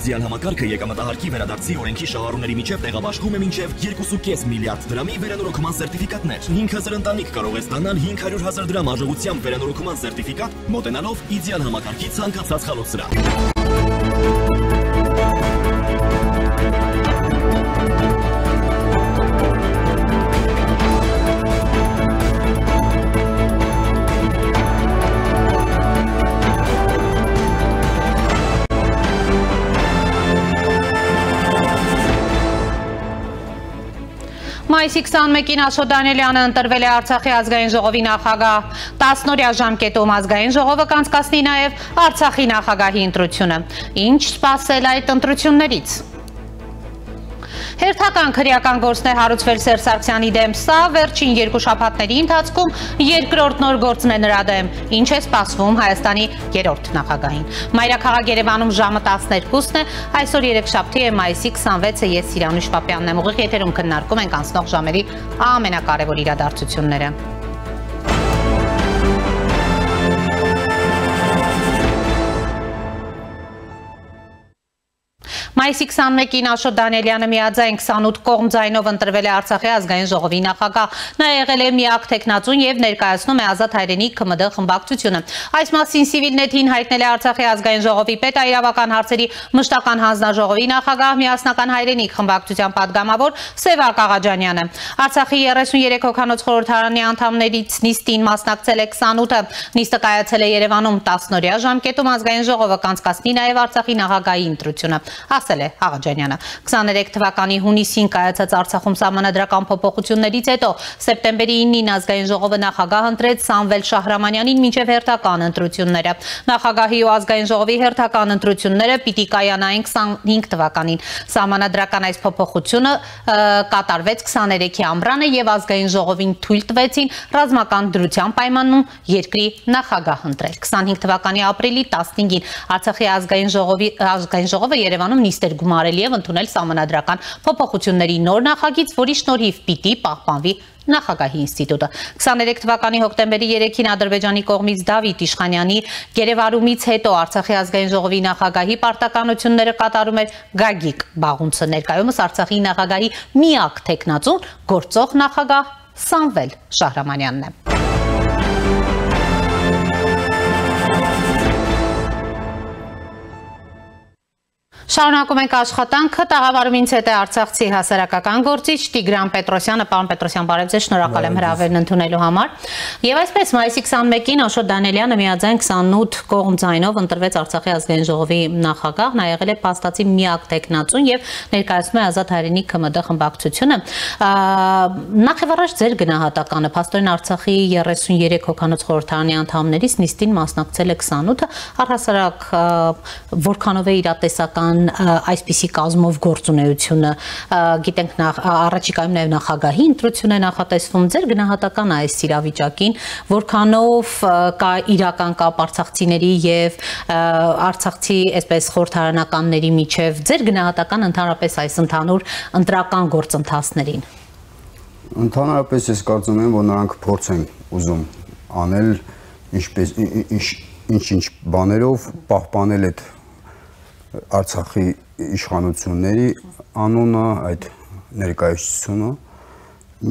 Իդեալ համակարգը եկամտահարկի վերադարձի օրենքի շահառուների միջև տեղաբաշխում է մինչև 2.5 միլիարդ դրամի վերանորոգման սերտիֆիկատներ։ 5000 ընտանիք կարող է ստանալ 500,000 դրամ արժողությամբ վերանորոգման սերտիֆիկատ, մոտենալով Իդեալ համակարգի ցանկացած խալոցրահ։ Մայիսի 21-ին Աշոտ Դանիելյանը ընտրվել է Արցախի ազգային ժողովի նախագահ։ 10-օրյա ժամկետում ազգային ժողովը կանցկացնի նաև Արցախի նախագահի ընտրությունը։ Ինչ սպասել այդ ընտրություններից։ Հերթական քրեական գործն է հարուցվել Սերժ Սարգսյանի դեմ, սա վերջին 2 շաբաթների ընթացքում երկրորդ նոր գործն է նրա դեմ, ինչ է սպասվում Հայաստանի երրորդ նախագահին։ Մայրաքաղաք Երևանում ժամը 12-ն է, այսօր երեքշաբթի է, մայիսի 26-ը, ես Սիրանուշ Պապյանն եմ, ուղիղ եթերում քննարկում ենք անցնող ժամերի ամենակարևոր իրադարձությունները։ Մայիսի 21-ին Աշոտ Դանիելյանը միաձայն 28 կողմ ձայնով ընտրվել է Արցախի ազգային ժողովի նախագահ։ Նա եղել է միակ թեկնածուն եւ ներկայացնում է Ազատ հայրենիք ՔՄԴ խմբակցությունը։ Այս մասին Civilnet-ին հայտնել է Արցախի ազգային ժողովի պետաիրավական հարցերի մշտական հանձնաժողովի նախագահ Միասնական հայրենիք խմբակցության падգամավոր Սևակ Աղաջանյանը։ Արցախի 33 հոգանոց խորհրդարանի անդամներից նիստին մասնակցել է 28-ը։ Նիստը կայացել է Երևանում 10-օրյա ժամկետում ազգային ժողովը կանցկացնի նաև Արցախի նախագահի ընտրությունը։ Ասել է Աղաջանյանը։ 23 թվականի հունիսին կայացած Արցախում սահմանադրական փոփոխություններից հետո սեպտեմբերի 9-ին ազգային ժողովը նախագահ ընտրեց Սամվել Շահրամանյանին մինչև հերթական ընտրությունները։ Նախագահի ու ազգային ժողովի հերթական ընտրությունները պիտի կայանային 25 թվականին։ Սահմանադրական այս փոփոխությունը կատարվեց 23-ի ամռանը եւ ազգային ժողովին թույլ տվեցին ռազմական դրության պայմաններում երկրի նախագահ ընտրել։ 25 թվականի ապրիլի 15-ին Արցախի ազգային ժողովը Երևանում նիստ էր գումարել եւ ընդունել սահմանադրական փոփոխությունների նոր նախագիծ, որի շնորհիվ պիտի պահպանվի նախագահի ինստիտուտը։ 23 թվականի հոկտեմբերի 3-ին Ադրբեջանի կողմից Դավիթ Իշխանյանի գերեվարումից հետո Արցախի ազգային ժողովի նախագահի պարտականությունները կատարում էր Գագիկ Բաղունցը, ներկայումս Արցախի նախագահի միակ թեկնածուն գործող նախագահ Սամվել Շահրամանյանն է։ Շարունակում ենք աշխատանքը, տաղավարում ինձ հետ է արցախցի հասարակական գործիչ Տիգրան Պետրոսյանը, պարոն Պետրոսյան, բարև ձեզ, շնորհակալ եմ հրավերն ընդունելու համար։ Եվ այսպես մայիսի 21-ին Աշոտ Դանիելյանը միաձայն 28 կողմ ձայնով ընտրվեց Արցախի ազգային ժողովի նախագահ, նա եղել է փաստացի միակ տեխնացուն եւ ներկայացնում է Ազատ հայրենիք ՔՄԴ խմբակցությունը։ Նախ եւ առաջ ձեր գնահատականը, փաստորեն Արցախի 33 հոգանոց խորհրդարանի անդամներից նիստին մասնակցել է 28-ը, առհասարակ որքանով է իրատեսական այսպիսի կազմով գործունեությունը, գիտենք առաջիկայում նաև նախագահի ընտրություն է նախատեսվում, ձեր գնահատականը այս իրավիճակին, որքանով կա իրական կապ արցախցիների եւ արցախցի այսպես խորհրդարանականների միջև, ձեր գնահատական ընդհանրապես այս ընդհանուր ընտրական գործընթացներին։ Ընդհանրապես ես կարծում եմ, որ նրանք փորձ են ուզում անել ինչ բաներով պահպանել այդ Արցախի իշխանությունների անունը, այդ ներկայացությունը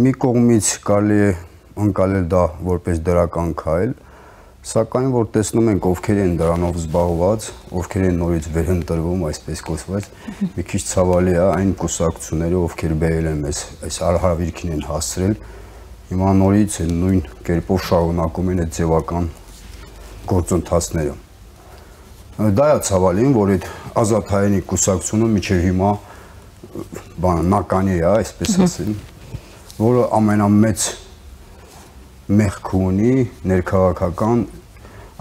մի կողմից կարելի է ընկալել դա որպես դրական քայլ, սակայն որ տեսնում ենք ովքեր են դրանով զբաղված, ովքեր են նորից վերընտրվում, այսպես կոչված, մի քիչ ցավալի է այն կուսակցությունները, ովքեր բերել են մեզ այս արհավիրքին են հասցրել, հիմա նորից նույն կերպով շարունակում են այդ ձևական գործընթացները։ Դա է ցավալին, որ այդ Ազատ հայրենիք կուսակցությունը մինչև հիմա նականի է, այսպես ասեմ, որը ամենամեծ մեղք ունի ներքաղաքական,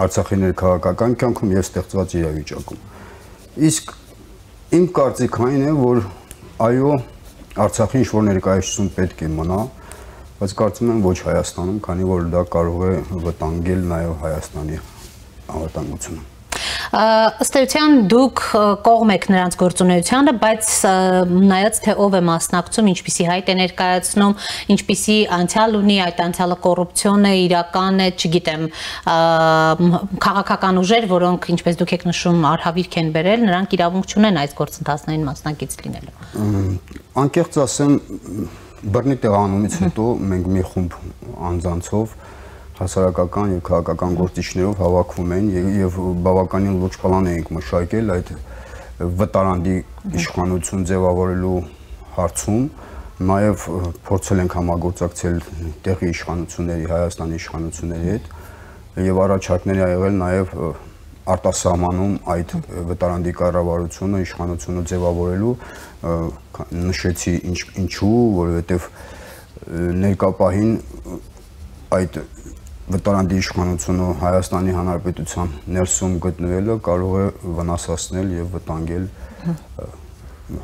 Արցախի ներքաղաքական կյանքում եւ ստեղծված իրավիճակում։ Իսկ իմ կարծիքն այն է, որ այո, Արցախի ինչ-որ ներկայացում պետք է մնա, բայց կարծում եմ ոչ Հայաստանում, քանի որ դա կարող է վտանգել նաեւ Հայաստանի անվտանգությունը։ Ըստ էության դուք կողմ եք նրանց գործունեությանը, բայց նայած թե ով է մասնակցում, ինչպիսի հայտ է ներկայացնում, ինչպիսի անցյալ ունի, այդ անցյալը կոռուպցիոն է, իրական է, չգիտեմ, քաղաքական ուժեր, որոնք ինչպես դուք եք նշում, արհավիրք են բերել, նրանք իրավունք չունեն այս գործընթացներին մասնակից լինելու։ Անկեղծ ասեմ, բռնի տեղանումից հետո մենք մի խումբ անձանցով հասարակական եւ քաղաքական գործիչներով հավաքվում են եւ բավականին լուրջ պլան ենք մշակել այդ վտարանդի իշխանություն ձևավորելու հարցում, նաեւ փորձել ենք համագործակցել տեղի իշխանությունների, Հայաստանի իշխանությունների հետ եւ առաջարկներ ա եղել նաեւ արտասահմանում այդ վտարանդի կառավարությունը, իշխանությունը ձևավորելու, նշեցի ինչու, որովհետեւ ներկապահին այդ վտարանդի իշխանությունը Հայաստանի Հանրապետության ներսում գտնվելը կարող է վնասացնել եւ վտանգել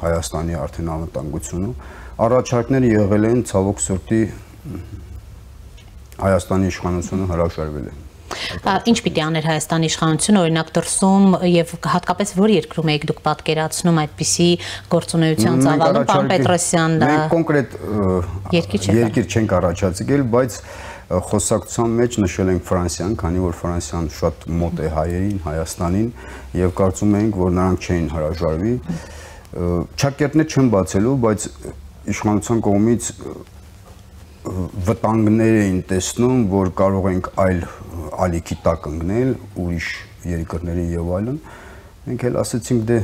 Հայաստանի արդեն անվտանգությունը։ Առաջարկները եղել են, ցավոք սրտի Հայաստանի իշխանությունը հրաժարվել է։ Ինչ պիտի աներ Հայաստանի իշխանությունը, օրինակ դրսում եւ հատկապես որ երկրում եք դուք պատկերացնում այդպիսի գործունեության ծավալում, պարոն Պետրոսյան, մենք կոնկրետ երկիր չենք առաջացրել, բայց խոսակցության մեջ նշել ենք Ֆրանսիան, քանի որ Ֆրանսիան շատ մոտ է հայերին, Հայաստանին եւ կարծում ենք, որ նրանք չէին հրաժարվի։ Չակերտներ չեն բացելու, բայց իշխանության կողմից վտանգներ էին տեսնում, որ կարող ենք այլ ալիքի տակ ընկնել, ուրիշ երկրների եւ այլն։ Մենք էլ ասացինք, դե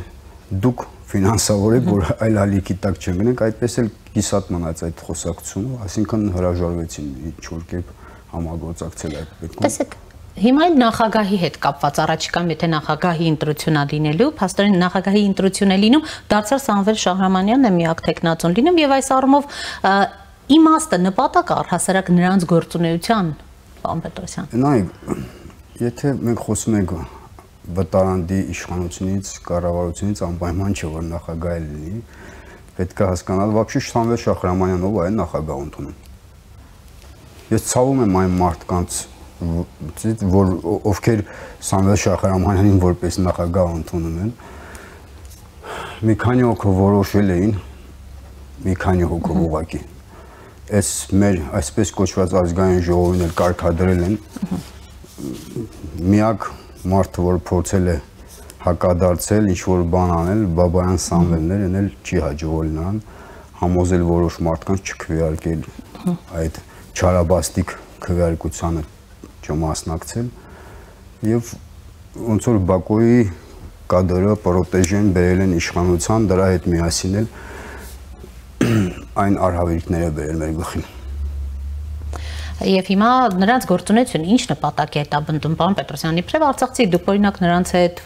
դուք ֆինանսավորեք, որ այլ ալիքի տակ չընկնենք, այդպես էլ կիսատ մնաց այդ խոսակցությունը, այսինքն հրաժարվեցին ինչ-որ կերպ համագործակցել այդ պետքում։ Տեսեք, հիմա էլ նախագահի հետ կապված առաջիկայում, եթե նախագահի ընտրություն է լինելու, փաստորեն նախագահի ընտրություն է լինում, դարձյալ Սամվել Շահրամանյանն է միակ տեխնացուն լինում եւ այս առումով իմաստը նպատակ առհասարակ նրանց գործունեության, պարոն Պետրոսյան։ Նայեք, եթե մենք խոսում ենք վտարանդի իշխանությունից, կառավարությունից, անպայման չէ, որ նախագահ լինի, պետք է հասկանալ, вообще Սամվել Շահրամանյանն ով է նախագահ ընդունում։ Ես ցավում եմ այն մարդկանց, որ ովքեր Սամվել Շահրամանյանին որպես նախագահ ընդունում են, մի քանի հոգով որոշել էին, մի քանի հոգով ուղղակի այս մեր այսպես կոչված ազգային ժողովին էլ կարգադրել են միակ մարդը, որ փորձել է հակադարձել, ինչ-որ բան անել, Բաբայան Սամվելներ, են էլ չի հաջողվել նրան համոզել որոշ մարդկանց չքվեարկել այդ չարաբաստիկ քվեարկությանը չմասնակցել եւ ոնց որ Բաքոյի կադրը պրոտեժեն բերել են իշխանության, դրա հետ միասին էլ այն արհավիրքները բերել մեր գլխին։ Եվ հիմա նրանց գործունեությունը ինչ նպատակ է հետապնդում, պարոն Պետրոսյանի իբրև արցախցի դուք օրինակ նրանց հետ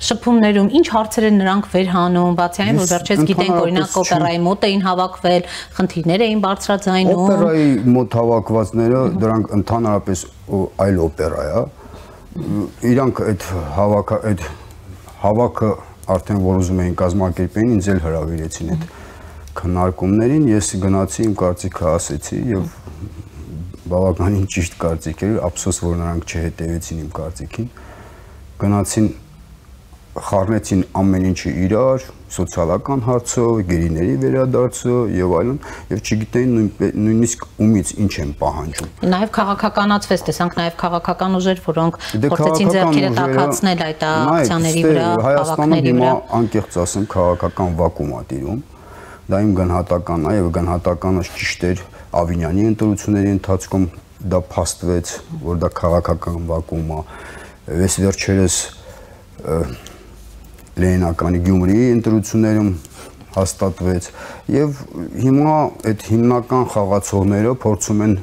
շփումներում ինչ հարցեր են նրանք վերհանում, բացի այն որ վերջերս գիտենք օրինակ օպերայի մոտ էին հավաքվել, խնդիրներ էին բարձրաձայնում։ Օպերայի մոտ հավաքվածները դրանք ընդհանրապես այլ օպերա է։ Իրանք այդ հավաքը արդեն որ ուզում էին կազմակերպել, ինձ էլ հրավիրեցին այդ քննարկումներին, ես գնացի իմ կարծիքը ասեցի եւ բավականին ճիշտ կարծիք էր, ափսոս որ նրանք չհետևեցին իմ կարծիքին, գնացին խառնեցին ամեն ինչը իրար, սոցիալական հարցով, գերիների վերադարձը եւ այլն, եւ չգիտեին նույնիսկ ումից ինչ են պահանջում։ Նաեւ քաղաքականացվեց, տեսանք նաեւ քաղաքական ուժեր, որոնք փորձեցին ձեռքերը տաքացնել այդ ակցիաների վրա, Հայաստանում հիմա անկեղծ ասեմ քաղաքական վակուում է տիրում։ Դա իմ գնահատականն է եւ գնահատականը ճիշտ էր Ավինյանի ընտրությունների ընթացքում դա փաստվեց, որ դա քաղաքական վակուում է։ Այս վերջերս Լենինականի Գյումրիի ընտրություններում հաստատվեց եւ հիմա այդ հիմնական խաղացողները փորձում են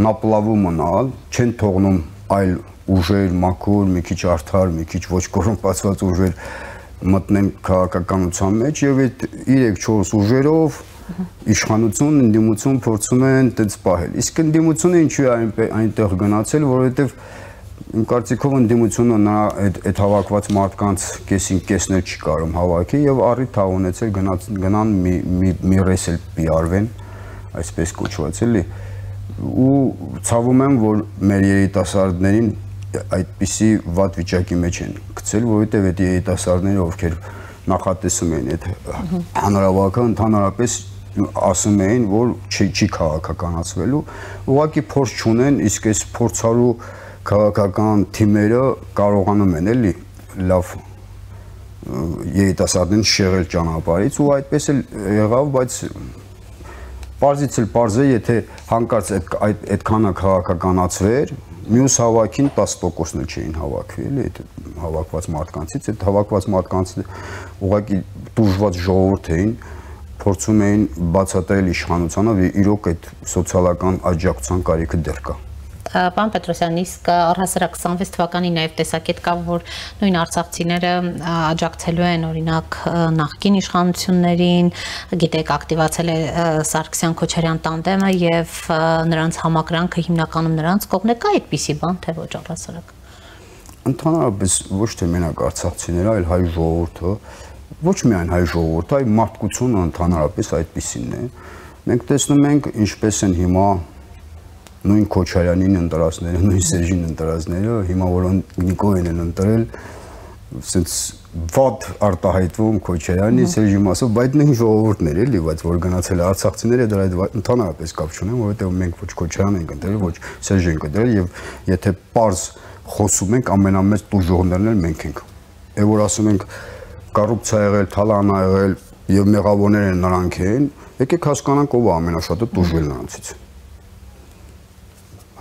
նապլավու մնալ, չեն թողնում այլ ուժեր, մաքուր, մի քիչ արդար, մի քիչ ոչ կոռումպացված ուժեր մտնեն քաղաքականության մեջ եւ այդ 3-4 ուժերով իշխանություն, ընդդիմություն փորձում են այդպես պահել։ Իսկ ընդդիմությունը ինչու է այնտեղ գնացել, որովհետեւ իմ կարծիքով ընդդիմությունը նա այդ հավաքված մարդկանց կեսին կեսներ չի կարող հավաքի եւ առիթ ա ունեցել գնան մի ռեսել պիարվեն, այսպես կոչված էլի։ Ու ցավում եմ, որ մեր երիտասարդներին այդպիսի վատ վիճակի մեջ են գցել, որովհետև այդ երիտասարդները, ովքեր նախատեսում են այդ հանրավակը, ընդհանրապես ասում էին, որ չի քաղաքականացվելու, ուղղակի փորձ չունեն, իսկ այս փորձառու քաղաքական թիմերը կարողանում են էլի լավ երիտասարդին շեղել ճանապարհից ու այդպես էլ եղավ, բայց պարզից էլ պարզ է, եթե հանկարծ այդքանը քաղաքականացվեր, մյուս հավաքին 10%-ն չէին հավաքվի, էլի այդ հավաքված մարդկանցից, այդ հավաքված մարդկանցը ուղղակի տուժված ժողովուրդ էին, փորձում էին բացատրել իշխանությանը, իրոք այդ սոցիալական աջակցության կարիքը դեռ կա։ Պարոն Պետրոսյան, իսկ առհասարակ 26 թվականի նաև տեսակետ կա, որ նույն արցախցիները աջակցելու են օրինակ նախկին իշխանություններին, գիտեք, ակտիվացել է Սարգսյան-Քոչարյան տանդեմը եւ նրանց համակրանքը հիմնականում նրանց կողմն է, կա այդպիսի բան, թե ոչ առհասարակ։ Ընդհանրապես ոչ թե մենակ արցախցիները, այլ հայ ժողովուրդը, ոչ միայն հայ ժողովուրդը, այլ մարդկությունը ընդհանրապես այդպիսին է։ Մենք տեսնում ենք ինչպես են հիմա նույն Քոչարյանին ընտրածները, նույն Սերժին ընտրածները, հիմա որ Նիկոյին են ընտրել, ասենց վատ արտահայտվում Քոչարյանի, Սերժի մասով, բայց նույն ժողովուրդն էր էլի, բայց որ գնացել է արցախցիները, դրա հետ ընդհանրապես կապ չունեն, որովհետև մենք ոչ Քոչարյանն ենք ընտրել, ոչ Սերժ ենք ընտրել եւ եթե պարզ խոսում ենք, ամենամեծ տուժողներն էլ մենք ենք։ Եվ որ ասում ենք կոռուպցիա եղել, թալան ա եղել եւ մեղավորները նրանք են, եկեք հասկանանք ով է ամենաշատը տուժվել նրանցից։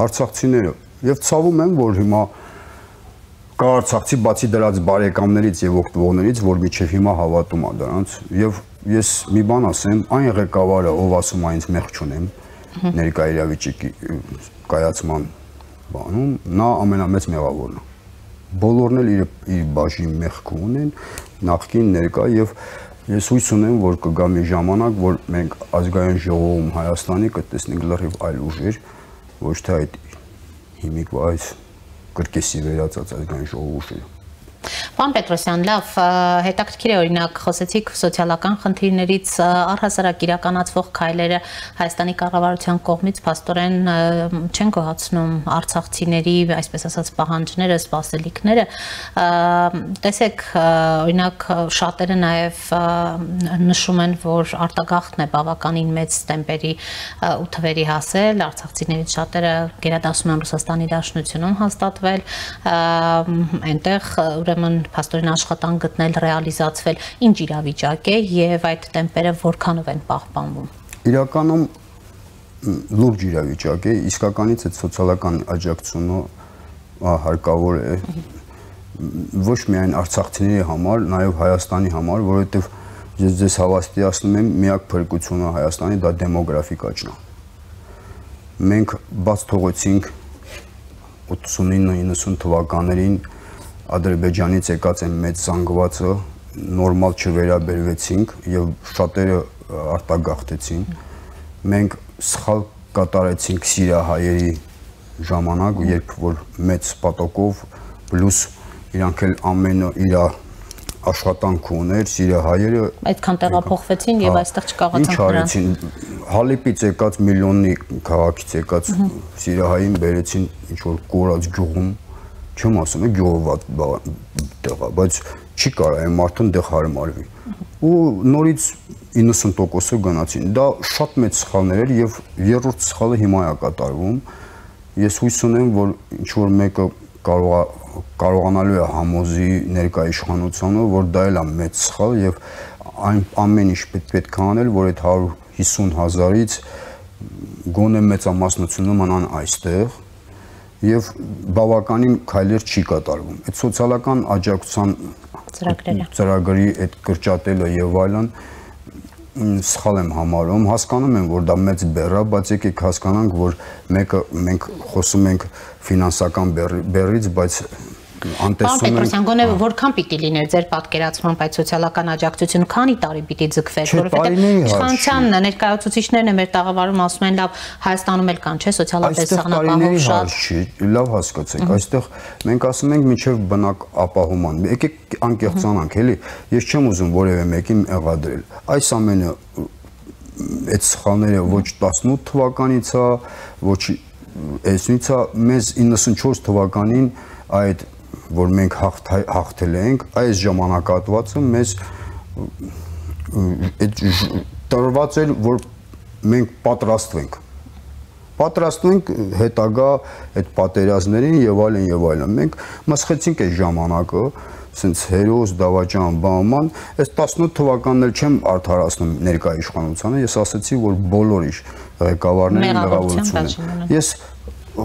Արցախցիները եւ ցավում եմ, որ հիմա կա արցախցի բացի դրած բարեկամներից եւ օգտվողներից, որ միջև հիմա հավատում է դրանց եւ ես մի բան ասեմ, այն ղեկավարը, ով ասում է ինձ մեղք չունեմ ներկա իրավիճակի կայացման բանում, նա ամենամեծ մեղավորն է։ Բոլորն էլ իր բաժին մեղք ունեն, նախկին ներկա եւ ես հույս ունեմ, որ կգա մի ժամանակ, որ մենք ազգային ժողովում Հայաստանի կտեսնենք լրիվ այլ ուժեր, ոչ թե այդ հիմիկ այս կրկեսի վերածած ազգային ժողովի ուժերը։ Պարոն Պետրոսյան, լավ, հետաքրքիր է օրինակ խոսեցիք սոցիալական խնդիրներից առհասարակ իրականացվող քայլերը Հայաստանի կառավարության կողմից փաստորեն չեն գոհացնում արցախցիների, այսպես ասած, պահանջները, սպասելիքները։ Տեսեք, օրինակ շատերը նաև նշում են, որ արտագաղթն է բավականին մեծ տեմպերի ու թվերի հասել, արցախցիներից շատերը գերադասում են Ռուսաստանի Դաշնությունում հաստատվել, այնտեղ ուրեմն փաստորեն աշխատանք գտնել, ռեալիզացվել, ինչ իրավիճակ է եւ այդ տեմպերը որքանով են պահպանվում։ Իրականում լուրջ իրավիճակ է, իսկականից այդ սոցիալական աջակցությունը հարկավոր է ոչ միայն արցախցիների համար, նաեւ Հայաստանի համար, որովհետեւ ես ձեզ հավաստիացնում եմ, միակ փրկությունը Հայաստանի դա դեմոգրաֆիկ աճն է։ Մենք բաց թողեցինք 89-90 թվականներին Ադրբեջանից եկած այն մեծ զանգվածը նորմալ չվերաբերվեցինք եւ շատերը արտագաղթեցին։ Մենք սխալ կատարեցինք սիրիահայերի ժամանակ, երբ որ մեծ պատոկով պլյուս իրանք էլ ամենը իր աշխատանք ուներ, սիրիահայերը այդքան տեղափոխվեցին եւ այստեղ չկարողացան նրան։ Ինչ արեցին, Հալիպից եկած միլիոնի քաղաքից եկած սիրիահային բերեցին ինչ որ կորած գյուղում, չեմ ասում, գյուղված տեղա, բայց չի կարա այն մարդուն դեղ հարմարվի։ Ու նորից 90%-ը գնացին։ Դա շատ մեծ սխալներ էր եւ երրորդ սխալը հիմա է կատարվում։ Ես հույս ունեմ, որ ինչ որ մեկը կարողանալու է համոզի ներկա իշխանությանը, որ դա էլ է մեծ սխալ եւ ամեն ինչ պետք է անել, որ այդ 150,000-ից գոնե մեծամասնությունը մնան այստեղ եւ բավականին քայլեր չի կատարվում։ Այդ սոցիալական աջակցության ծրագրի այդ կրճատելը եւ այլն սխալ եմ համարում, հասկանում եմ, որ դա մեծ բեռ է, բայց եկեք հասկանանք, որ մենք խոսում ենք ֆինանսական բեռից, բայց անտեսում ենք։ Պետրոսյան, գոնե որքան պիտի լիներ ձեր պատկերացմամբ այդ սոցիալական աջակցությունը, քանի տարի պիտի ձգվեր, որովհետեւ իշխանության ներկայացուցիչներն են մեր տաղավարում ասում են, լավ, Հայաստանում էլ կան, չէ, սոցիալապես սահմանապահով շատ։ Լավ հասկացեք, այստեղ մենք ասում ենք միջև բնակ ապահոման։ Եկեք անկեղծանանք, էլի, ես չեմ ուզում որևէ մեկին մեղադրել։ Այս ամենը այդ սխալները ոչ 18 թվականից է, ոչ Էսնիցա մեզ 94 թվականին այդ որ մենք հաղթել ենք, այս ժամանակահատվածը մեզ տրված էր, որ մենք պատրաստվենք հետագա այդ պատերազմներին եւ այլն եւ այլն։ Մենք մսխեցինք այդ ժամանակը, ասենց հերոս դավաճան բաման, այս 18 թվականն էլ չեմ արդարացնում ներկայ իշխանությանը, ես ասացի, որ բոլոր իր ղեկավարներին մեղավորություն են։ Ես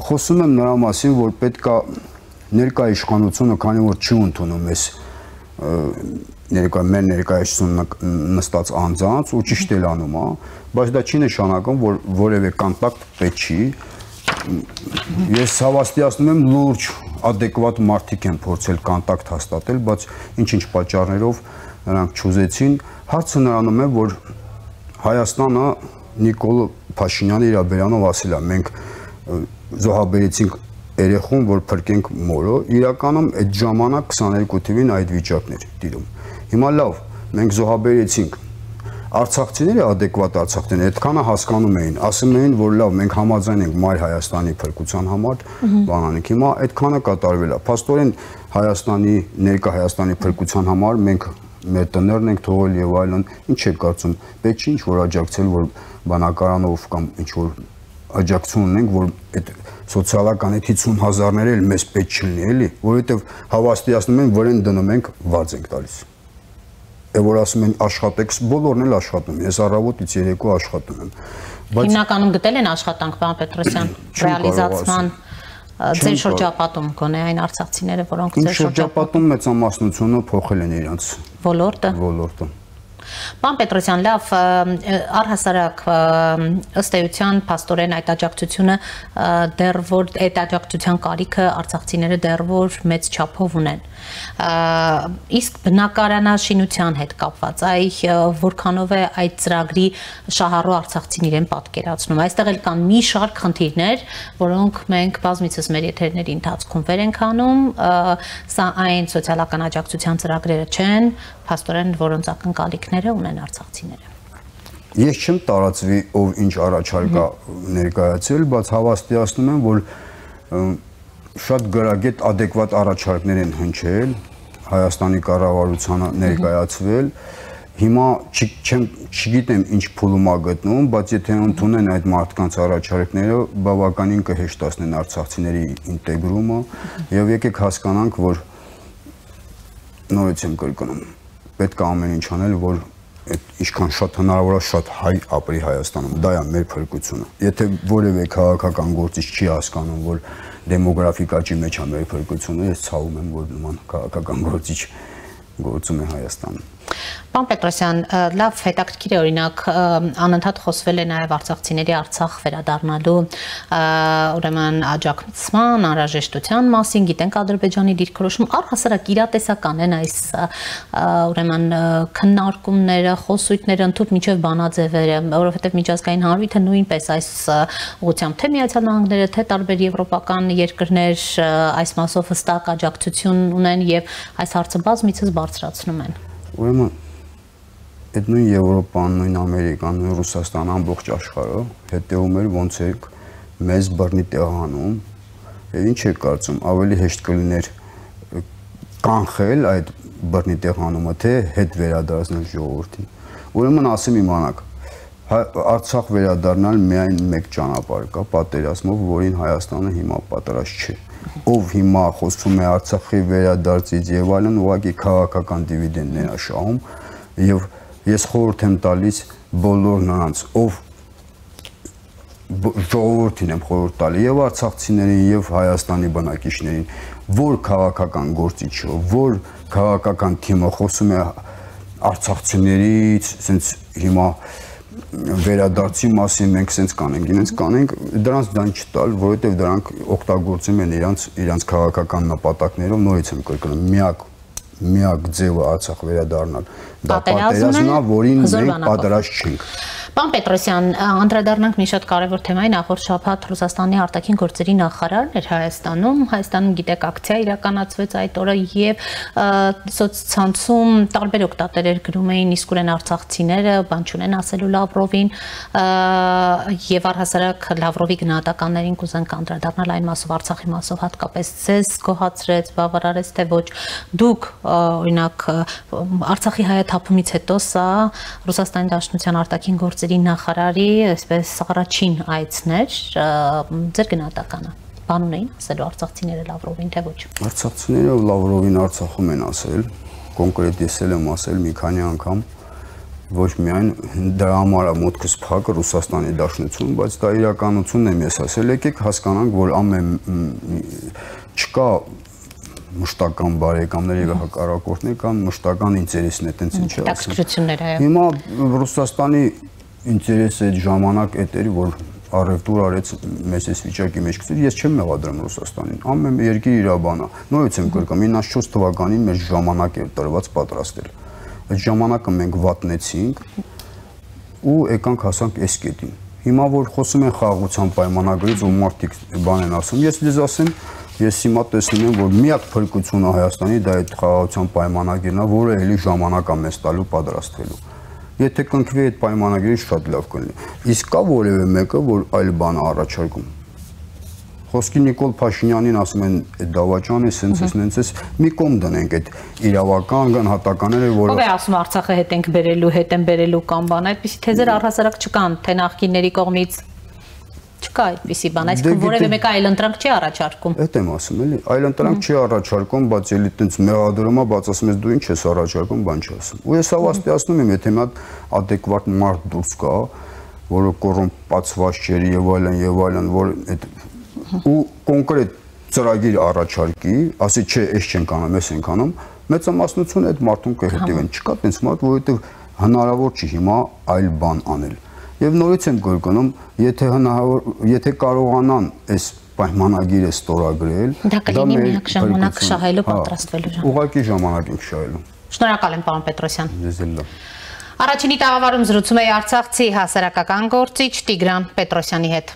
խոսում եմ նրա մասին, որ պետքա ներկայ իշխանությունը, քանի որ չի ընդունում այս մեր ներկայացումը նստած անձանց ու ճիշտ էլ անում, բայց դա չի նշանակում, որ որևէ կոնտակտ պետք չի։ Ես հավաստիացնում եմ լուրջ, adekvat մարդիկ են փորձել կոնտակտ հաստատել, բայց ինչ-ինչ պատճառներով նրանք չուզեցին։ Հարցը նրանում է, որ Հայաստանը Նիկոլ Փաշինյանի իրաբերանով ասել է, մենք զոհաբերեցինք երեխուն, որ փրկենք մորը, իրականում այդ ժամանակ 22 թվին այդ վիճակն էր տիրում։ Հիմա լավ, մենք զոհաբերեցինք, արցախցիները adekvat արցախցիներ այդքանը հասկանում էին, ասում էին, որ լավ, մենք համաձայն ենք Մայր Հայաստանի փրկության համար, բանանենք։ Հիմա այդքանը կատարվել է։ Փաստորեն Հայաստանի, ներկա Հայաստանի փրկության համար մենք մեր տներն ենք թողել եւ այլն, ինչ եք կարծում, պետք չի ինչ-որ աջակցել, որ բանակարանով կամ ինչ-որ աջակցություն ունենք, որ այդ սոցիալական այդ 50,000-ները էլ մեզ պետք չլինի, էլի, որովհետեւ հավաստիացնում են, որ են դնում ենք, վարձ ենք տալիս։ Որ ասում են աշխատեք, բոլորն էլ աշխատում են, ես առավոտից երեկո աշխատում եմ։ Հիմնականում գտել են աշխատանք, պարոն Պետրոսյան, ռեալիզացման ձեր շրջապատում գոնե այն արցախցիները, որոնք ձեր շրջապատում մեծամասնությունը փոխել են իրենց ոլորտը։ Պարոն Պետրոսյան, լավ, առհասարակ ըստ էության փաստորեն այդ աջակցությունը դեռ որ այդ աջակցության կարիքը արցախցիները դեռ որ մեծ չափով ունեն։ Իսկ բնակարանաշինության հետ կապված որքանով է այդ ծրագրի շահառու արցախցին իրեն պատկերացնում։ Այստեղ էլ կան մի շարք խնդիրներ, որոնք մենք բազմիցս մեր եթերների ընթացքում վեր ենք անում, սա այն սոցիալական աջակցության ծրագրերը չեն, փաստորեն որոնց ակնկալիքները ունեն արցախցիները։ Ես չեմ տարածվի ով ինչ առաջարկ է ներկայացել, բայց հավաստիացնում եմ, որ շատ գրագետ adekvat առաջարկներ են հնչել, Հայաստանի կառավարությանը ներկայացվել։ Հիմա չգիտեմ ինչ փուլում է գտնում, բայց եթե ընդունեն այդ մարդկանց առաջարկները, բավականին կհեշտացնեն արցախցիների ինտեգրումը եւ եկեք հասկանանք, որ նորից եմ կրկնում, պետք է ամեն ինչ անել, որ ինչքան շատ հնարավոր է շատ հայ ապրի Հայաստանում, դա է մեր փրկությունը։ Եթե որևէ քաղաքական գործիչ չի հասկանում, որ դեմոգրաֆիկ աճի մեջ է մեր փրկությունը, ես ցավում եմ, որ նման քաղաքական գործիչ գործում է Հայաստանում։ Պարոն Պետրոսյան, լավ հետաքրքիր է օրինակ անընդհատ խոսվել է նաև արցախցիների Արցախ վերադառնալու ուրեմն աջակցման անհրաժեշտության մասին, գիտենք Ադրբեջանի դիրքորոշում, առհասարակ իրատեսական են այս ուրեմն քննարկումները, խոսույթները ընդհանուր մինչև բանաձևերը, որովհետև միջազգային հանրույթը նույնպես այս ուղղությամբ թե Միացյալ Նահանգները, թե տարբեր եվրոպական երկրներ այս մասով հստակ աջակցություն ունեն եւ այս հարցը բազմիցս բարձրացնում են։ Ուրեմն այդ նույն Եվրոպան, նույն Ամերիկան, նույն Ռուսաստանը, ամբողջ աշխարհը հետևում էր ոնց է մեզ բռնի տեղանում եւ ինչ է կարծում, ավելի հեշտ կլիներ կանխել այդ բռնի տեղանումը, թե հետ վերադարձնել ժողովրդին։ Ուրեմն ասեմ իմանաք, Արցախ վերադառնալ միայն մեկ ճանապարհ կա, պատերազմով, որին Հայաստանը հիմա պատրաստ չէ։ Ով հիմա խոսում է Արցախի վերադարձից եւ այլն, ուղղակի քաղաքական դիվիդենդներ է շահում եւ ես խորհուրդ եմ տալիս բոլոր նրանց, ով ժողովրդին եմ խորհուրդ տալի եւ արցախցիներին եւ Հայաստանի բնակիչներին, որ քաղաքական գործիչը, որ քաղաքական թիմը խոսում է արցախցիներից, ասենց հիմա վերադարձի մասին մենք սենց կանենք, ինձ կանենք, դրանց դան չտալ, որովհետև դրանք օգտագործում են իրանց քաղաքական նպատակներով, նորից եմ կրկնում, միակ ձևը Արցախ վերադառնալ դա պատերազմն է, որին մենք պատրաստ չենք։ Պարոն Պետրոսյան, անդրադառնանք մի շատ կարևոր թեմայի, նախորդ շաբաթ Ռուսաստանի արտաքին գործերի նախարարն էր Հայաստանում գիտեք ակցիա իրականացվեց այդ օրը եւ սոցցանցում տարբեր օգտատերեր գրում էին իսկուրեն արցախցիները բան չունեն ասելու Լավրովին եւ առհասարակ Լավրովի գնահատականներին կուզենք անդրադառնալ այն մասով Արցախի մասով հատկապես ձեզ գոհացրեց, բավարարեց թե ոչ դուք օրինակ Արցախի հայաթափումից հետո սա Ռուսաստանի Դաշնության արտաքին գործերի նախարարի այսպես առաջին այցն էր, ձեր գնահատականը բան ունեին ասելու արցախցիները Լավրովին թե ոչ։ Արցախցիները Լավրովին Արցախում են ասել, կոնկրետ ես եմ ասել մի քանի անգամ, ոչ միայն դրա համար է մուտքս փակ Ռուսաստանի Դաշնություն, բայց դա իրականությունն եմ ես ասել, եկեք հասկանանք, որ ամեն չկա մշտական բարեկամներ եւ հակառակորդներ կան մշտական ինտերեսներ, տենց ինչ է ասում։ Հիմա Ռուսաստանի ինտերեսը ժամանակ էտերի, որ առևտուր արեց մեզ այս վիճակի մեջ գցել, ես չեմ մեղադրում Ռուսաստանին։ Ամեն երկիր իր բանը։ Նույնից եմ կրկնում, 94 թվականին մեր ժամանակ էր տրված պատրաստել։ Այդ ժամանակը մենք վատնեցինք ու եկանք հասանք այս կետին։ Հիմա որ խոսում են խաղաղության պայմանագրից ու մարդիկ բան են ասում, ես դες ասեմ Ես հիմա տեսնում եմ, որ միակ փրկությունը Հայաստանի դա այդ խաղաղության պայմանագիրն է, որը էլի ժամանակ է մեզ տալու պատրաստվելու։ Եթե կնքվի այդ պայմանագիրը շատ լավ կլինի։ Իսկ կա որևէ մեկը, որ այլ բան է առաջարկում։ Խոսքի Նիկոլ Փաշինյանին ասում են, այդ դավաճանը սենց մի կողմ դնենք այդ իրավական գնահատականները, որը Ով է ասում Արցախը հետ ենք բերելու, հետ են բերելու կամ բան, այդպիսի թեզեր առհասարակ չկան, թե նախկինների կողմից Չկա այդպիսի բան, այսինքն որևէ մեկը այլընտրանք չի առաջարկում։ Էդ եմ ասում, էլի, այլընտրանք չի առաջարկում, բայց էլի տենց մեղադրում է, բայց ասում ես դու ինչ ես առաջարկում, բան չի ասում։ Ու ես հավաստիացնում եմ, եթե մի հատ adekvat մարդ դուրս կա, որը կոռումպացված չէ եւ այլն, որ այդ ու կոնկրետ ծրագիր առաջարկի, ասի չէ, այս չենք անում, այս ենք անում, մեծամասնությունը այդ մարդուն կհետևեն։ Չկա տենց մարդ, որովհետեւ հնարավոր չի հիմա այլ բան անել։ Եվ նորից եմ կրկնում, եթե կարողանան այս պայմանագիրը ստորագրել, դա կլինի միակ ժամանակ շահելու պատրաստվելու ժամանակ։ Ուղղակի ժամանակ ենք շահելու։ Շնորհակալ եմ, պարոն Պետրոսյան։ Ձեզ էլ լավ։ Առաջինի տաղավարում զրուցում էի արցախցի հասարակական գործիչ Տիգրան Պետրոսյանի հետ։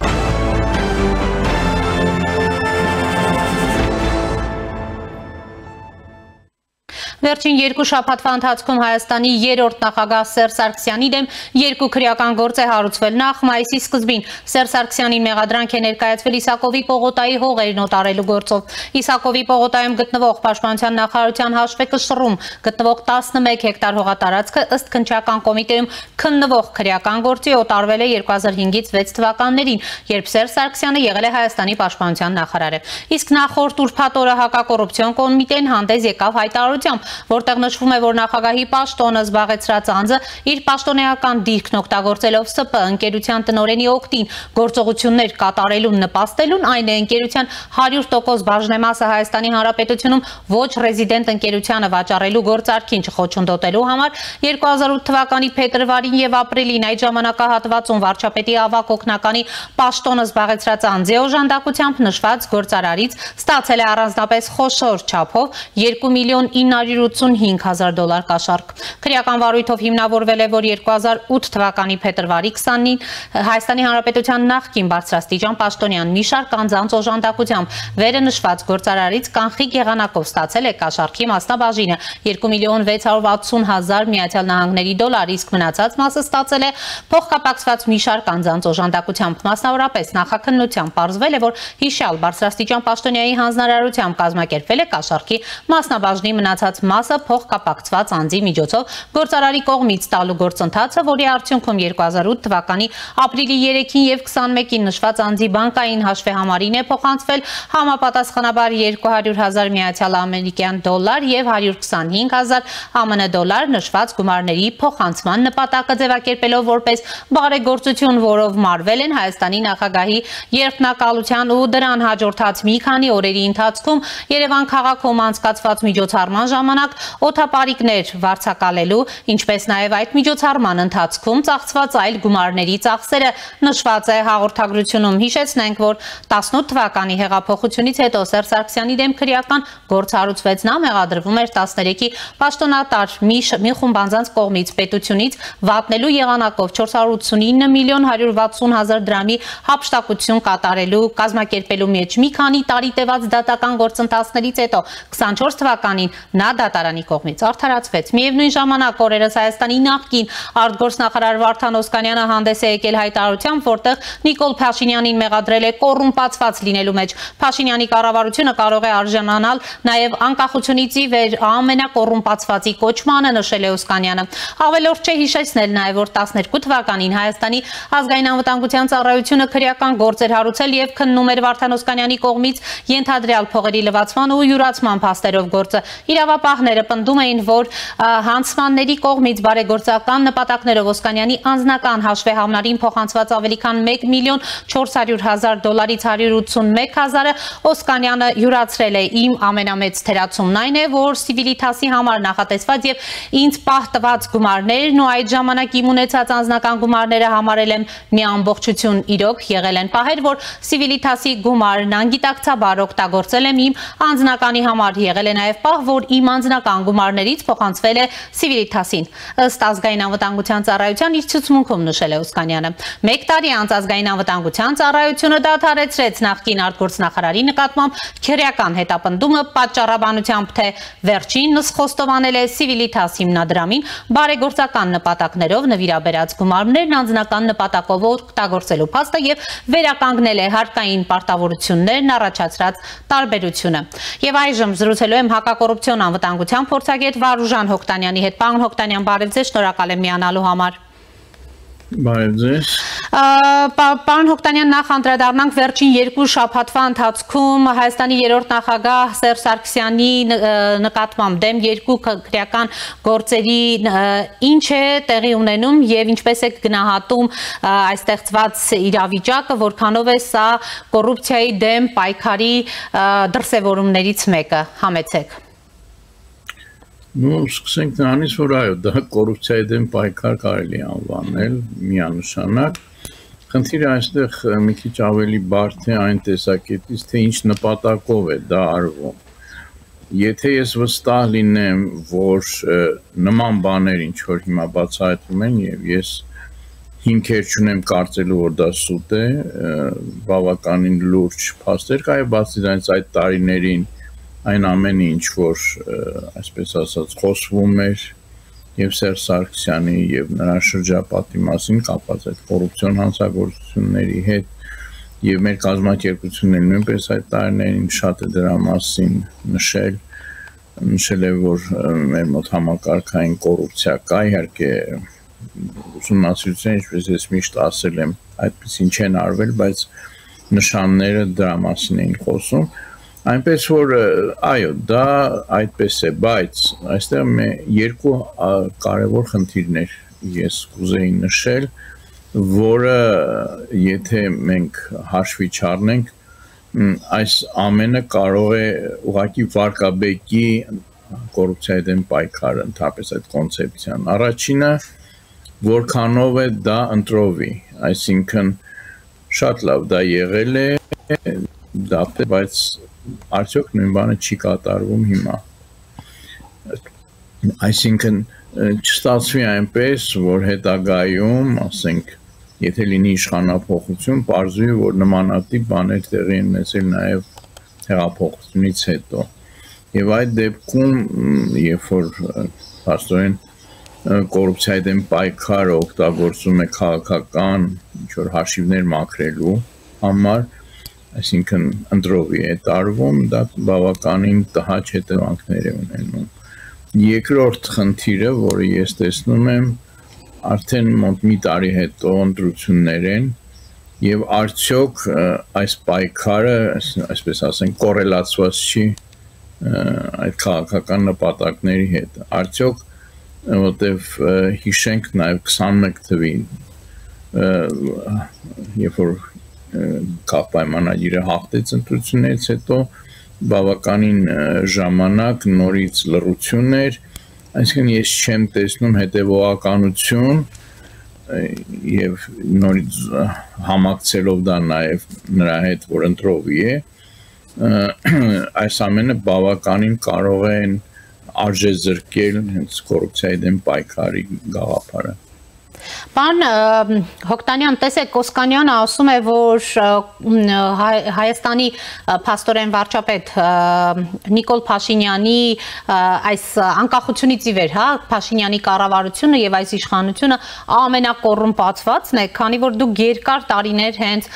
Վերջին երկու շաբաթվա ընթացքում Հայաստանի երրորդ նախագահ Սերժ Սարգսյանի դեմ երկու քրեական գործ է հարուցվել։ Նախ մայիսի սկզբին Սերժ Սարգսյանին մեղադրանք է ներկայացվել Իսակովի պողոտայի հողերին օտարելու գործով։ Իսակովի պողոտայում գտնվող Պաշտպանության նախարարության հաշվեկշռում գտնվող 11 հեկտար հողատարածքը ըստ քննչական կոմիտեում քննվող քրեական գործի օտարվել է 2005-ից 6 թվականներին, երբ Սերժ Սարգսյանը եղել է Հայաստանի Պաշտպանության նախարարը։ Իսկ նախորդ ուրբաթ օրը հակակոռուպցիոն կոմիտեն հանդես եկավ հայտարարությամբ, որտեղ նշվում է, որ նախագահի պաշտոնը զբաղեցրած անձը իր պաշտոնեական դիրքն օգտագործելով ՍՊ ընկերության տնօրենի օգտին գործողություններ կատարելուն նպաստելուն, այն է ընկերության 100% բաժնեմասը Հայաստանի Հանրապետությունում ոչ ռեզիդենտ ընկերությանը վաճառելու գործարքին չխոչընդոտելու համար 2008 թվականի փետրվարին եւ ապրիլին այդ ժամանակահատվածում վարչապետի ավագ օգնականի պաշտոնը զբաղեցրած անձի օժանդակությամբ նշված գործարարից ստացել է առանձնապես խոշոր չափով $2,985,000 կաշառք։ Քրեական վարույթով հիմնավորվել է, որ 2008 թվականի փետրվարի 20-ին Հայաստանի Հանրապետության նախկին բարձրաստիճան պաշտոնյան մի շարք անձանց օժանդակությամբ վերը նշված գործարարից կանխիկ եղանակով ստացել է կաշառքի մասնաբաժինը $2,660,000 Միացյալ Նահանգների դոլար, իսկ մնացած մասը ստացել է փոխկապակցված մի շարք անձանց օժանդակությամբ։ Մասնավորապես նախաքննությամբ պարզվել է, որ հիշյալ բարձրաստիճան պաշտոնյայի հանձնարարությամբ կազմակերպվել է կաշառքի մասնաբաժնի մնացած մասը փոխկապակցված անձի միջոցով գործարարի կողմից տալու գործընթացը, որի արդյունքում 2008 թվականի ապրիլի 3-ին եւ 21-ին նշված անձի բանկային հաշվեհամարին է փոխանցվել համապատասխանաբար $200,000 Միացյալ Ամերիկյան դոլար եւ $125,000 ԱՄՆ դոլար նշված գումարների փոխանցման նպատակը ձևակերպելով որպես բարեգործություն, որով մարվել են Հայաստանի նախագահի երթնակալության ու դրան հաջորդած մի քանի օրերի ընթացքում Երևան քաղաքում անցկացված միջոցառման ժամանակ ժամանակ օդապարիկներ վարձակալելու, ինչպես նաև այդ միջոցառման ընթացքում ծախսված այլ գումարների ծախսերը նշված է հաղորդագրությունում։ Հիշեցնենք, որ 18 թվականի հեղափոխությունից հետո Սերժ Սարգսյանի դեմ քրեական գործ հարուցվեց, նա մեղադրվում էր 13-ի պաշտոնատար մի խումբ անձանց կողմից պետությունից վատնելու եղանակով 489 միլիոն 160 հազար դրամի հափշտակություն կատարելու, կազմակերպելու մեջ մի քանի տարի տևած դատական գործընթացներից հետո 24 թվականին նա դատարանի կողմից արդարացվեց։ Միևնույն ժամանակ օրերս Հայաստանի նախկին արտգործնախարար Վարդան Օսկանյանը հանդես է եկել հայտարարությամբ, որտեղ Նիկոլ Փաշինյանին մեղադրել է կոռումպացված լինելու մեջ։ Փաշինյանի կառավարությունը կարող է արժանանալ նաև անկախությունից ի վեր ամենակոռումպացվածի կոչմանը, նշել է Օսկանյանը։ Ավելորդ չէ հիշեցնել նաև, որ 12 թվականին Հայաստանի ազգային անվտանգության ծառայությունը քրեական գործ էր հարուցել եւ քննում էր Վարդան Օսկանյանի կողմից ենթադրյալ փողերի լվացման ու յուրացման փաստերով գործը։ Իրավապահները պնդում էին, որ հանցմանների կողմից բարեգործական նպատակներով Օսկանյանի անձնական հաշվեհամարին փոխանցված ավելի քան 1 միլիոն 400 հազար դոլարից 181 հազարը Օսկանյանը յուրացրել է։ Իմ ամենամեծ թերացումն այն է, որ Civitas-ի համար նախատեսված եւ ինձ պահ տված գումարներն ու այդ ժամանակ իմ ունեցած անձնական գումարները համարել եմ մի ամբողջություն։ Իրոք եղել են պահեր, որ Civitas-ի գումարն անգիտակցաբար օգտագործել եմ իմ անձնականի համար, եղել է նաև պահ, որ իմ անձնական գումարներից փոխանցվել է Civitas-ին, ըստ ազգային անվտանգության ծառայության իր ցուցմունքում նշել է Օսկանյանը։ Մեկ տարի անց ազգային անվտանգության ծառայությունը դադարեցրեց նախկին արտգործնախարարի նկատմամբ քրեական հետապնդումը պատճառաբանությամբ, թե վերջինս խոստովանել է Civitas հիմնադրամին բարեգործական նպատակներով նվիրաբերած գումարներն անձնական նպատակով օգտագործելու փաստը եւ վերականգնել է հարկային պարտավորություններն առաջացրած տարբերությունը։ Եվ այժմ զրուցելու եմ հակակոռուպցիոն անվտանգության փորձագետ Վարուժան Հոկտանյանի հետ։ Պարոն Հոկտանյան, բարև ձեզ, շնորհակալ եմ միանալու համար։ Բարև ձեզ։ Պարոն Հոկտանյան, նախ անդրադառնանք վերջին 2 շաբաթվա ընթացքում Հայաստանի երրորդ նախագահ Սերժ Սարգսյանի նկատմամբ դեմ 2 քրեական գործերի ինչ է տեղի ունենում եւ ինչպես է գնահատում այս ստեղծված իրավիճակը, որքանով է սա կոռուպցիայի դեմ պայքարի դրսևորումներից մեկը, համեցեք։ Ну, սկսենք նրանից, որ այո, դա կոռուպցիայի դեմ պայքար կարելի է անվանել միանշանակ։ Խնդիրը այստեղ մի քիչ ավելի բարդ է այն տեսակետից, թե ինչ նպատակով է դա արվում։ Եթե ես վստահ լինեմ, որ նման բաներ ինչ որ հիմա բացահայտվում են եւ ես հիմքեր չունեմ կարծելու, որ դա սուտ է, բավականին լուրջ փաստեր կա, եւ բացի դրանից այդ տարիներին այն ամենը ինչ որ այսպես ասած խոսվում էր եւ Սերժ Սարգսյանի եւ նրա շրջապատի մասին կապված այդ կոռուպցիոն հանցագործությունների հետ եւ մեր կազմակերպությունները նույնպես այդ տարիներին շատ է դրա մասին նշել է, որ մեր մոտ համակարգային կոռուպցիա կա, իհարկե ուսումնասիրությունները, ինչպես ես միշտ ասել եմ, այդպեսին չեն արվել, բայց նշանները դրա մասին էին խոսում։ Այնպես որ այո, դա այդպես է, բայց այստեղ 2 կարևոր խնդիրներ ես կուզեի նշել, որը եթե մենք հաշվի չառնենք, այս ամենը կարող է ուղղակի վարկաբեկի կոռուպցիայի դեմ պայքարը, ընդհանրապես այդ կոնցեպցիան։ Առաջինը, որքանով է դա ընտրովի, այսինքն շատ լավ դա եղել է, բայց արդյոք նույն բանը չի կատարվում հիմա։ Այսինքն չստացվի այնպես, որ հետագայում, ասենք, եթե լինի իշխանափոխություն, պարզվի, որ նմանատիպ բաներ տեղի են ունեցել նաև հեղափոխությունից հետո։ Եվ այդ դեպքում, երբ որ փաստորեն կոռուպցիայի դեմ պայքարը օգտագործում է քաղաքական ինչ-որ հաշիվներ մաքրելու համար, այսինքն ընտրովի է տարվում, դա բավականին տհաճ հետևանքներ է ունենում։ Երկրորդ խնդիրը, որը ես տեսնում եմ, արդեն մոտ մի տարի հետո ընտրություններ են եւ արդյոք այս պայքարը, այսպես ասենք, կոռելացված չի այդ քաղաքական նպատակների հետ։ Արդյոք որտեվ հիշենք նաեւ 21 թվին, երբ որ կապ պայմանագիրը հաղթեց ընտրություններից հետո բավականին ժամանակ նորից լռություններ, այսինքն ես չեմ տեսնում հետևողականություն եւ նորից համակցելով դա նաեւ նրա հետ որ ընտրովի է այս ամենը բավականին կարող են արժե զրկել հենց կոռուպցիայի դեմ պայքարի գաղափարը Պարոն Հոկտանյան, տեսեք, Կոսկանյանը ասում է, որ Հայաստանի փաստորեն վարչապետ Նիկոլ Փաշինյանի այս անկախությունից ի վեր, Փաշինյանի կառավարությունը եւ այս իշխանությունը ամենակոռումպացվածն է, քանի որ դուք երկար տարիներ հենց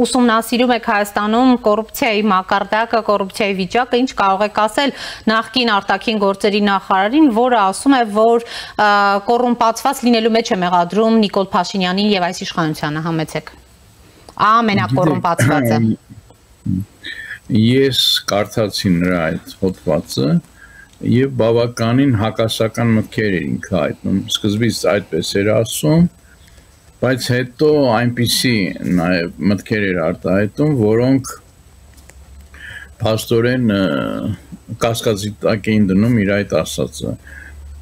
ուսումնասիրում եք Հայաստանում կոռուպցիայի մակարդակը, կոռուպցիայի վիճակը, ինչ կարող եք ասել նախկին արտաքին գործերի նախարարին, որը ասում է, որ կոռումպացված լինելու մեջ է մեղադրում Նիկոլ Փաշինյանին եւ այս իշխանությանը, համեցեք։ Ամենակոռումպացվածը։ Ես կարդացի նրա այդ հոդվածը եւ բավականին հակասական մտքեր էր ինքը հայտնում։ Սկզբից այդպես էր ասում, բայց հետո այնպիսի նաեւ մտքեր էր արտահայտում, որոնք փաստորեն կասկածի տակ էին դնում իր այդ ասածը։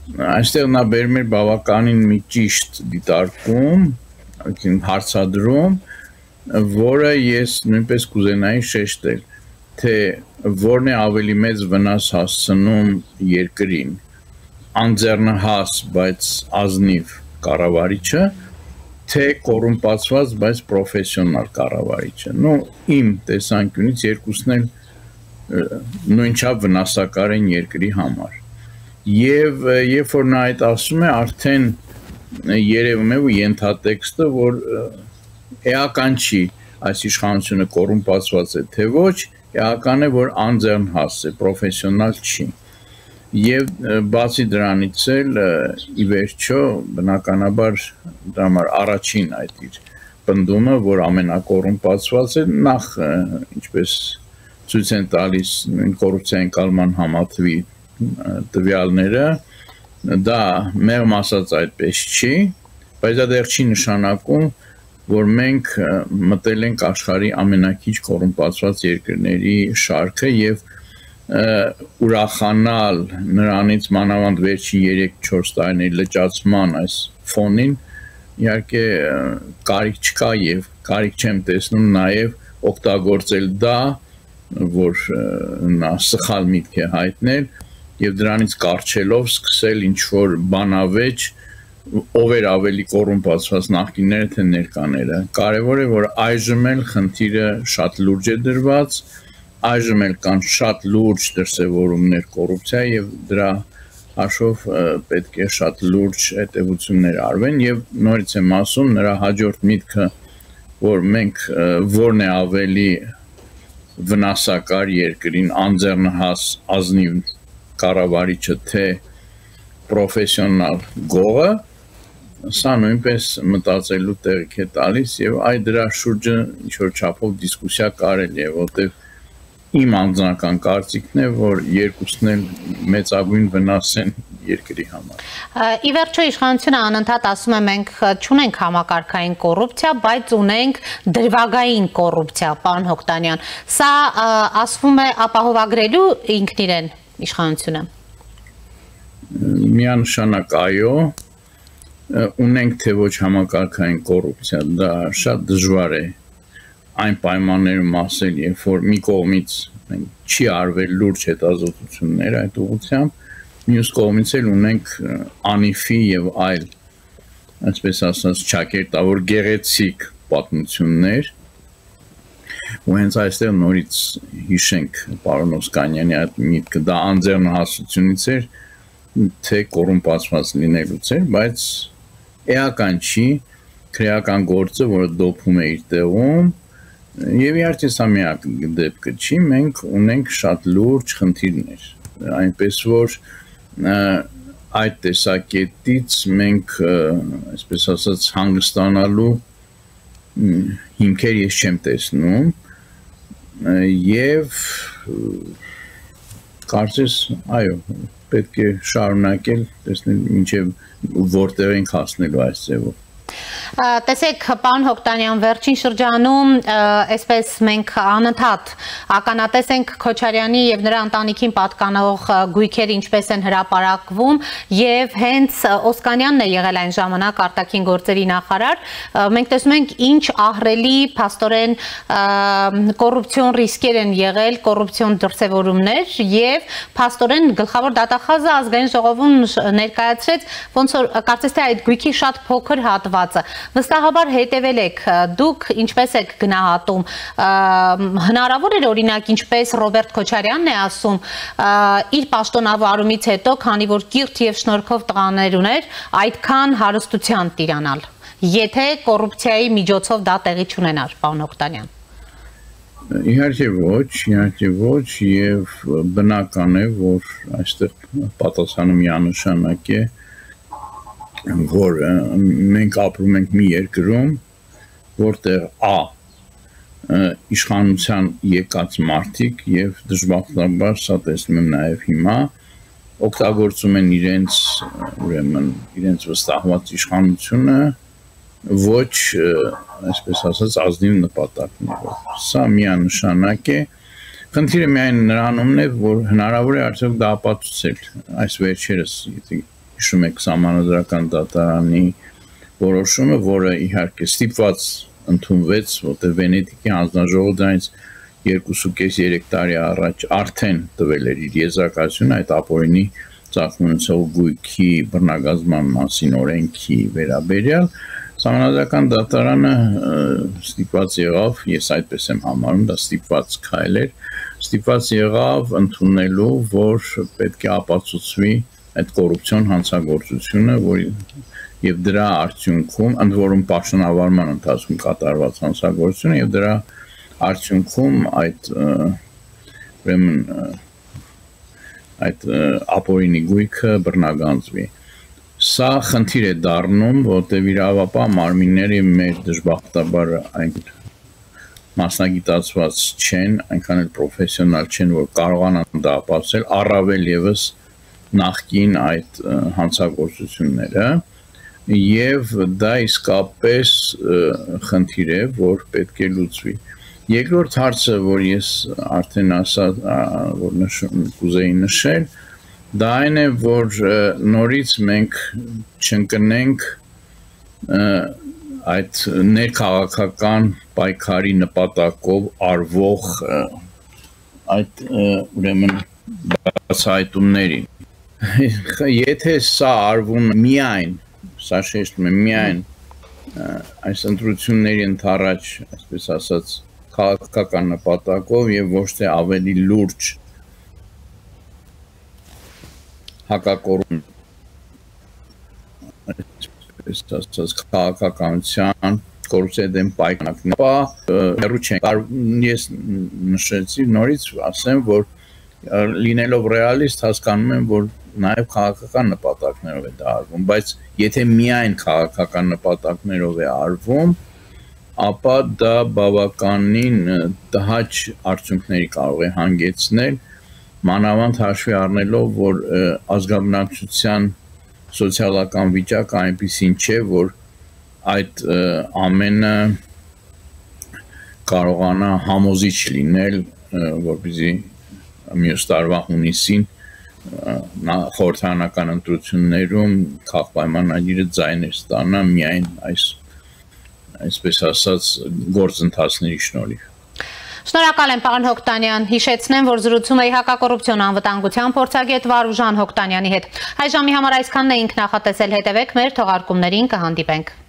Այստեղ նա բերում էր բավականին մի ճիշտ դիտարկում, հարցադրում, որը ես նույնպես կուզենայի շեշտել, թե որն է ավելի մեծ վնաս հասցնում երկրին, անձեռնահաս, բայց ազնիվ կառավարիչը, թե կոռումպացված, բայց պրոֆեսիոնալ կառավարիչը։ Իմ տեսանկյունից երկուսն էլ նույնչափ վնասակար են երկրի համար։ Եվ երբ որ նա այդ ասում է, արդեն երևում է ու ենթատեքստը, որ էական չի այս իշխանությունը կոռումպացված է, թե ոչ, էական է, որ անձեռնհաս է, պրոֆեսիոնալ չի։ Եվ բացի դրանից էլ ի վերջո բնականաբար դրա համար առաջին այդ իր պնդումը, որ ամենակոռումպացված է, նախ ինչպես ցույց են տալիս կոռուպցիայի կալման համաթվի տվյալները, դա մեղմ ասած այդպես չի, բայց դա դեռ չի նշանակում, որ մենք մտել ենք աշխարհի ամենակիչ կոռումպացված երկրների շարքը եւ ուրախանալ նրանից մանավանդ վերջին 3-4 տարիների լճացման այս ֆոնին իհարկե կարիք չկա եւ կարիք չեմ տեսնում նաեւ օգտագործել դա, որ նա սխալ միտք է հայտնել եւ դրանից կարճելով սկսել ինչ-որ բանավեճ ով էր ավելի կոռումպացված նախկինները թե ներկաները։ Կարևոր է, որ այժմ էլ խնդիրը շատ լուրջ է դրված, այժմ էլ կան շատ լուրջ դրսևորումներ կոռուպցիայի եւ դրա հաշվով պետք է շատ լուրջ հետևություններ արվեն եւ նորից եմ ասում, նրա հաջորդ միտքը, որ մենք որն է ավելի վնասակար երկրին անձեռնահաս ազնիվ կառավարիչը թե պրոֆեսիոնալ գողը, սա նույնպես մտածելու տեղիք է տալիս եւ այդ դրա շուրջը ինչ-որ չափով դիսկուսիա կարելի է, որտեղ իմ անձնական կարծիքն է, որ երկուսն էլ մեծագույն վնաս են երկրի համար։ Ի վերջո իշխանությունը անընդհատ ասում է մենք չունենք համակարգային կոռուպցիա, բայց ունենք դրվագային կոռուպցիա, պարոն Հոկտանյան։ Սա ասվում է ապահովագրելու ինքն իրեն իշխանությունը։ Միանշանակ այո, ունենք թե ոչ համակարգային կոռուպցիա, դա շատ դժվար է այն պայմաններում ասել, երբ որ մի կողմից չի արվել լուրջ հետազոտություններ այդ ուղղությամբ, մյուս կողմից էլ ունենք անիֆի եւ այլ, այսպես ասած, ճակերտավոր գեղեցիկ պատմություններ, ու հենց այստեղ նորից հիշենք պարոն Օսկանյանի այդ միտքը, դա անձեռնահասությունից էր, թե կոռումպացված լինելուց էր, բայց էական չի, քրեական գործը, որը դոփում է իր տեղում, եւ իհարկե սա միակ դեպքը չի, մենք ունենք շատ լուրջ խնդիրներ, այնպես որ այդ տեսակետից մենք, այսպես ասած, հանգստանալու հիմքեր ես չեմ տեսնում եւ կարծես, այո, պետք է շարունակել, տեսնել ինչեւ որտեղ ենք հասնելու այս ձևով։ Տեսեք, պարոն Հոկտանյան, վերջին շրջանում այսպես մենք անընդհատ ականատես ենք Քոչարյանի եւ նրա ընտանիքին պատկանող գույքեր ինչպես են հրապարակվում եւ հենց Օսկանյանն է եղել այն ժամանակ արտաքին գործերի նախարար, մենք տեսնում ենք ինչ ահռելի փաստորեն կոռուպցիոն ռիսկեր են եղել, կոռուպցիոն դրսևորումներ եւ փաստորեն գլխավոր դատախազը ազգային ժողովում ներկայացրեց ոնց որ կարծես թե այդ գույքի շատ փոքր հատվածը Վստահաբար հետևել եք, դուք ինչպես եք գնահատում, հնարավոր էր օրինակ ինչպես Ռոբերտ Քոչարյանն է ասում, իր պաշտոնավարումից հետո, քանի որ կիրթ եւ շնորհքով տղաներ ուներ, այդքան հարստության տիրանալ, եթե կոռուպցիայի միջոցով դա տեղի չունենար, պարոն Օկտանյան։ Իհարկե ոչ եւ բնական է, որ այստեղ պատասխանը միանշանակ է որ մենք ապրում ենք մի երկրում, որտեղ իշխանության եկած մարդիկ եւ դժբախտաբար սա տեսնում եմ նաեւ հիմա օգտագործում են իրենց վստահված իշխանությունը ոչ, այսպես ասած, ազնիվ նպատակներով։ Սա միանշանակ է։ Խնդիրը միայն նրանումն է, որ հնարավոր է արդյոք դա ապացուցել այս վերջերս, եթե հիշում եք Սահմանադրական դատարանի որոշումը, որը իհարկե ստիպված ընդունվեց, որտեղ Վենետիկի հանձնաժողովը դրանից 2.5-3 տարի առաջ արդեն տվել էր իր եզրակացությունը այդ ապօրինի ծագումնացող գույքի բռնագազման մասին օրենքի վերաբերյալ, Սահմանադրական դատարանը ստիպված եղավ, ես այդպես եմ համարում, դա ստիպված քայլ էր, ստիպված եղավ ընդունելու, որ պետք է ապացուցվի այդ կոռուպցիոն հանցագործությունը, եւ դրա արդյունքում, ընդ որում պաշտոնավարման ընթացքում կատարված հանցագործությունը եւ դրա արդյունքում այդ ապօրինի գույքը բռնագանձվի։ Սա խնդիր է դառնում, որտեղ իրավապահ մարմինները մեր դժբախտաբար այն մասնագիտացված չեն, այնքան էլ պրոֆեսիոնալ չեն, որ կարողանան դա ապացուցել, առավել եւս նախկին այդ հանցագործությունները եւ դա իսկապես խնդիր է, որ պետք է լուծվի։ Երկրորդ հարցը, որ ես արդեն ասա, որ կուզեի նշել, դա այն է, որ նորից մենք չընկնենք այդ ներքաղաքական պայքարի նպատակով արվող այդ ուրեմն բացահայտումներին։ Եթե սա արվում միայն, սա շեշտում է միայն այս ընտրությունների ընդառաջ, այսպես ասած, քաղաքական նպատակով եւ ոչ թե ավելի լուրջ հակակոռուպցիոն, այսպես ասած, քաղաքականության կոռուպցիայի դեմ պայքարն հեռու չենք։ Ես նշեցի նորից ասեմ, որ լինելով ռեալիստ հասկանում եմ, որ նաև քաղաքական նպատակներով է դա արվում, բայց եթե միայն քաղաքական նպատակներով է արվում, ապա դա բավականին տհաճ արդյունքների կարող է հանգեցնել, մանավանդ հաշվի առնելով, որ ազգաբնակչության սոցիալական վիճակը այնպիսին չէ, որ այդ ամենը կարողանա համոզիչ լինել, որպեսզի մյուս տարվա հունիսին խորհրդարանական ընտրություններում քաղաքապայմանագիրը ձայներ ստանա միայն այսպես ասած գործընթացների շնորհիվ։ Շնորհակալ եմ, պարոն Հոկտանյան, հիշեցնեմ, որ զրուցում էի հակակոռուպցիոն անվտանգության փորձագետ Վարուժան Հոկտանյանի հետ։ Հայ ժամի համար այսքանն էինք նախատեսել, հետևեք մեր թողարկումներին, կհանդիպենք։